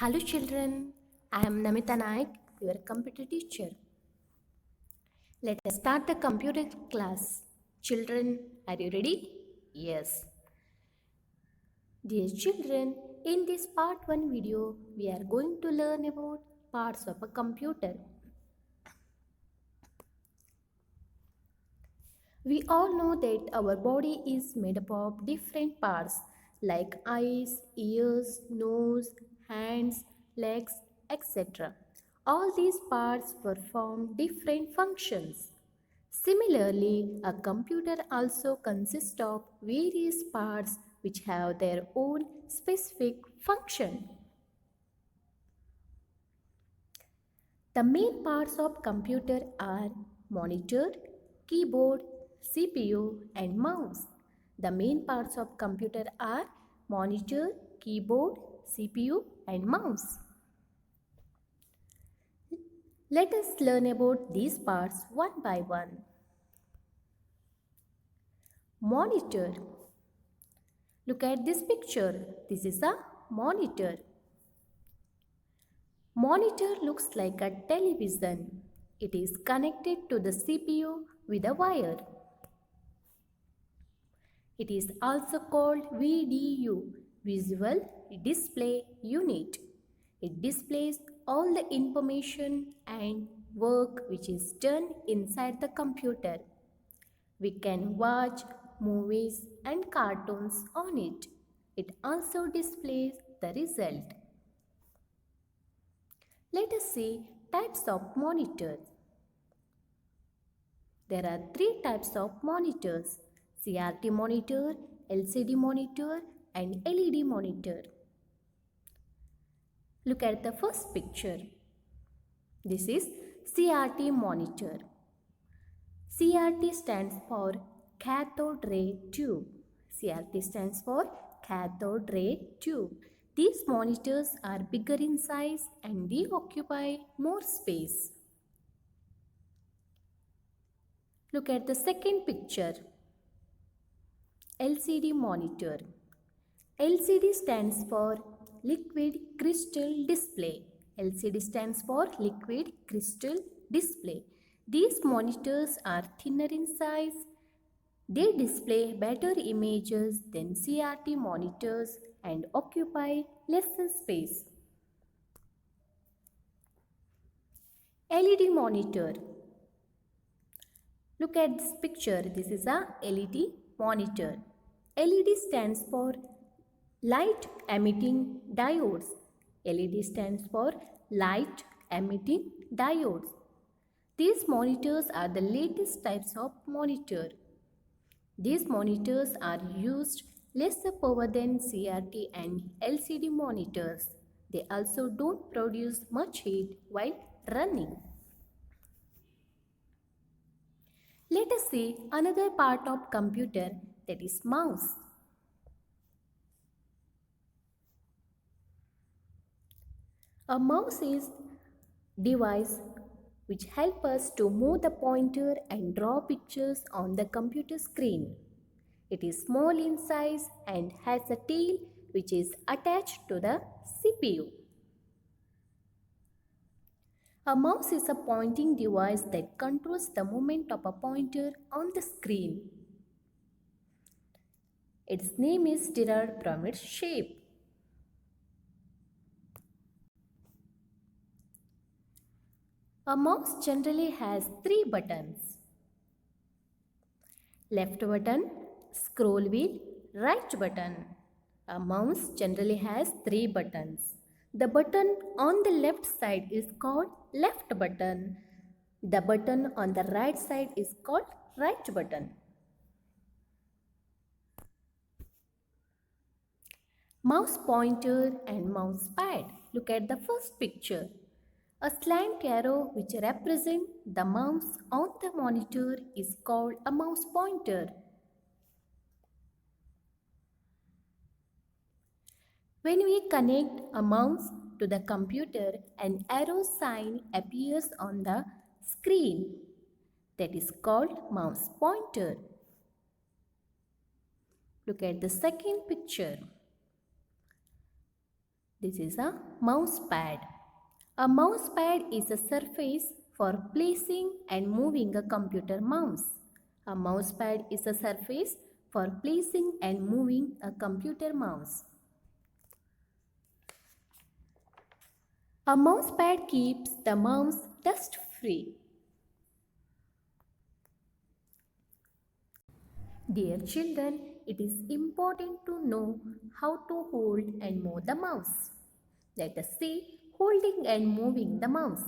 Hello children, I am Namita Naik, your computer teacher. Let us start the computer class. Children, are you ready? Yes. Dear children, in this part 1 video, we are going to learn about parts of a computer. We all know that our body is made up of different parts like eyes, ears, nose, hands, legs, etc. All these parts perform different functions. Similarly, a computer also consists of various parts which have their own specific function. The main parts of computer are monitor, keyboard, CPU and mouse. The main parts of computer are monitor, keyboard, CPU and mouse. Let us learn about these parts one by one. Monitor. Look at this picture. This is a monitor. Monitor looks like a television. It is connected to the CPU with a wire. It is also called VDU, Visual Display Unit. It displays all the information and work which is done inside the computer. We can watch movies and cartoons on it. It also displays the result. Let us see types of monitors. There are three types of monitors: CRT monitor, LCD monitor and LED monitor. Look at the first picture. This is CRT monitor. CRT stands for cathode ray tube. CRT stands for cathode ray tube. These monitors are bigger in size and they occupy more space. Look at the second picture. LCD monitor. LCD stands for liquid crystal display. LCD stands for liquid crystal display. These monitors are thinner in size. They display better images than CRT monitors and occupy lesser space. LED monitor. Look at this picture. This is a LED monitor. LED stands for light emitting diodes. LED stands for light emitting diodes. These monitors are the latest types of monitor. These monitors are used lesser power than CRT and LCD monitors. They also don't produce much heat while running. Let us see another part of computer, that is mouse. A mouse is device which help us to move the pointer and draw pictures on the computer screen. It is small in size and has a tail which is attached to the CPU. A mouse is a pointing device that controls the movement of a pointer on the screen. Its name is derived from its shape. A mouse generally has three buttons: left button, scroll wheel, right button. A mouse generally has three buttons. The button on the left side is called left button. The button on the right side is called right button. Mouse pointer and mouse pad. Look at the first picture. A slant arrow which represents the mouse on the monitor is called a mouse pointer. When we connect a mouse to the computer, an arrow sign appears on the screen. That is called mouse pointer. Look at the second picture. This is a mouse pad. A mouse pad is a surface for placing and moving a computer mouse. A mouse pad is a surface for placing and moving a computer mouse. A mouse pad keeps the mouse dust free. Dear children, it is important to know how to hold and move the mouse. Let us see holding and moving the mouse.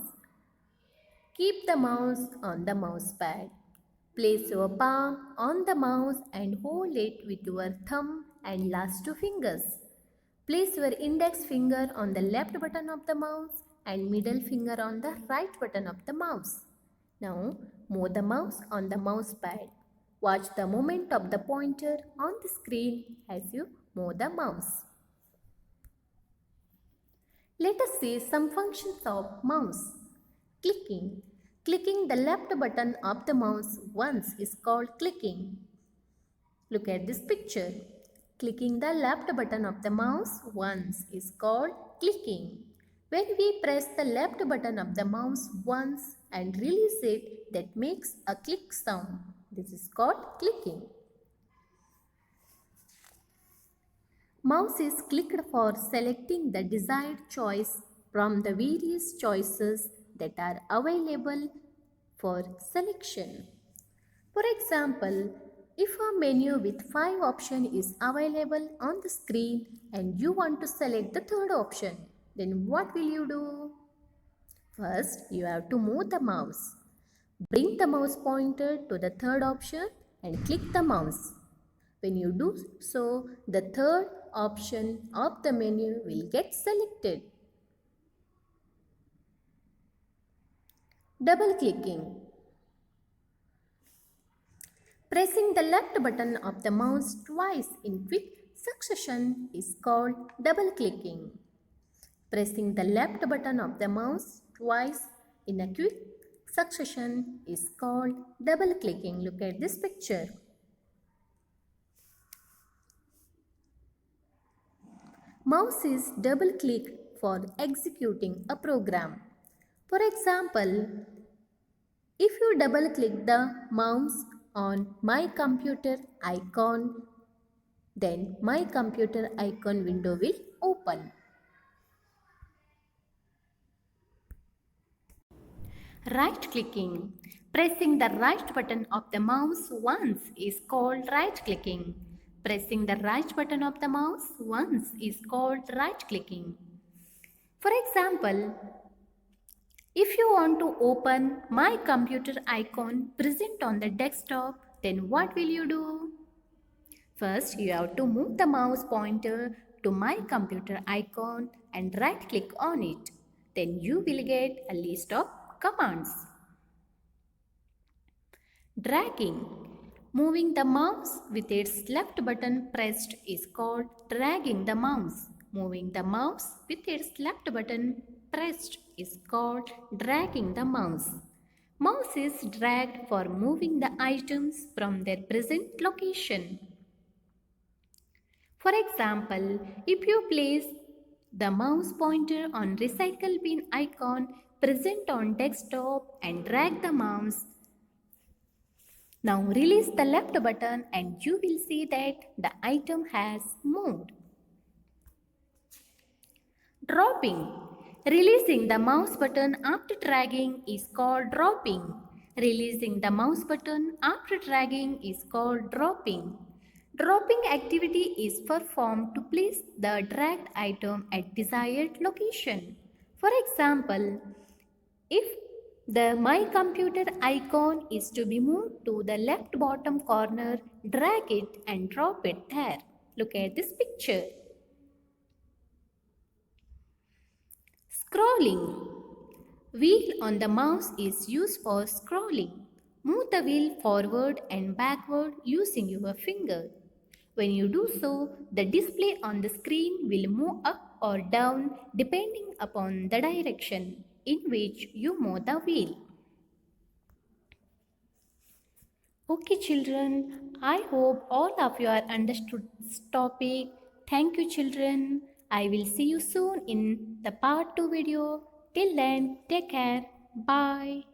Keep the mouse on the mouse pad. Place your palm on the mouse and hold it with your thumb and last two fingers. Place your index finger on the left button of the mouse and middle finger on the right button of the mouse. Now move the mouse on the mouse pad. Watch the movement of the pointer on the screen as you move the mouse. Let us see some functions of mouse. Clicking. Clicking the left button of the mouse once is called clicking. Look at this picture. Clicking the left button of the mouse once is called clicking. When we press the left button of the mouse once and release it, that makes a click sound. This is called clicking. Mouse is clicked for selecting the desired choice from the various choices that are available for selection. For example, if a menu with 5 options is available on the screen and you want to select the third option, then what will you do? First, you have to move the mouse. Bring the mouse pointer to the third option and click the mouse. When you do so, the third option of the menu will get selected. Double clicking. Pressing the left button of the mouse twice in quick succession is called double clicking. Pressing the left button of the mouse twice in a quick succession is called double clicking. Look at this picture. Mouse is double clicked for executing a program. For example, if you double click the mouse on My Computer icon, then My Computer icon window will open. Right clicking. Pressing the right button of the mouse once is called right clicking. Pressing the right button of the mouse once is called right clicking. For example, if you want to open My Computer icon present on the desktop, then what will you do? First, you have to move the mouse pointer to My Computer icon and right click on it. Then you will get a list of commands. Dragging. Moving the mouse with its left button pressed is called dragging the mouse. Moving the mouse with its left button pressed is called dragging the mouse. Mouse is dragged for moving the items from their present location. For example, if you place the mouse pointer on recycle bin icon present on desktop and drag the mouse, now release the left button and you will see that the item has moved. Dropping. Releasing the mouse button after dragging is called dropping. Releasing the mouse button after dragging is called dropping. Dropping activity is performed to place the dragged item at desired location. For example, if the My Computer icon is to be moved to the left bottom corner, drag it and drop it there. Look at this picture. Scrolling. Wheel on the mouse is used for scrolling. Move the wheel forward and backward using your finger. When you do so, the display on the screen will move up or down depending upon the direction in which you move the wheel. Okay children, I hope all of you are understood this topic. Thank you children. I will see you soon in the part 2 video. Till then, take care. Bye.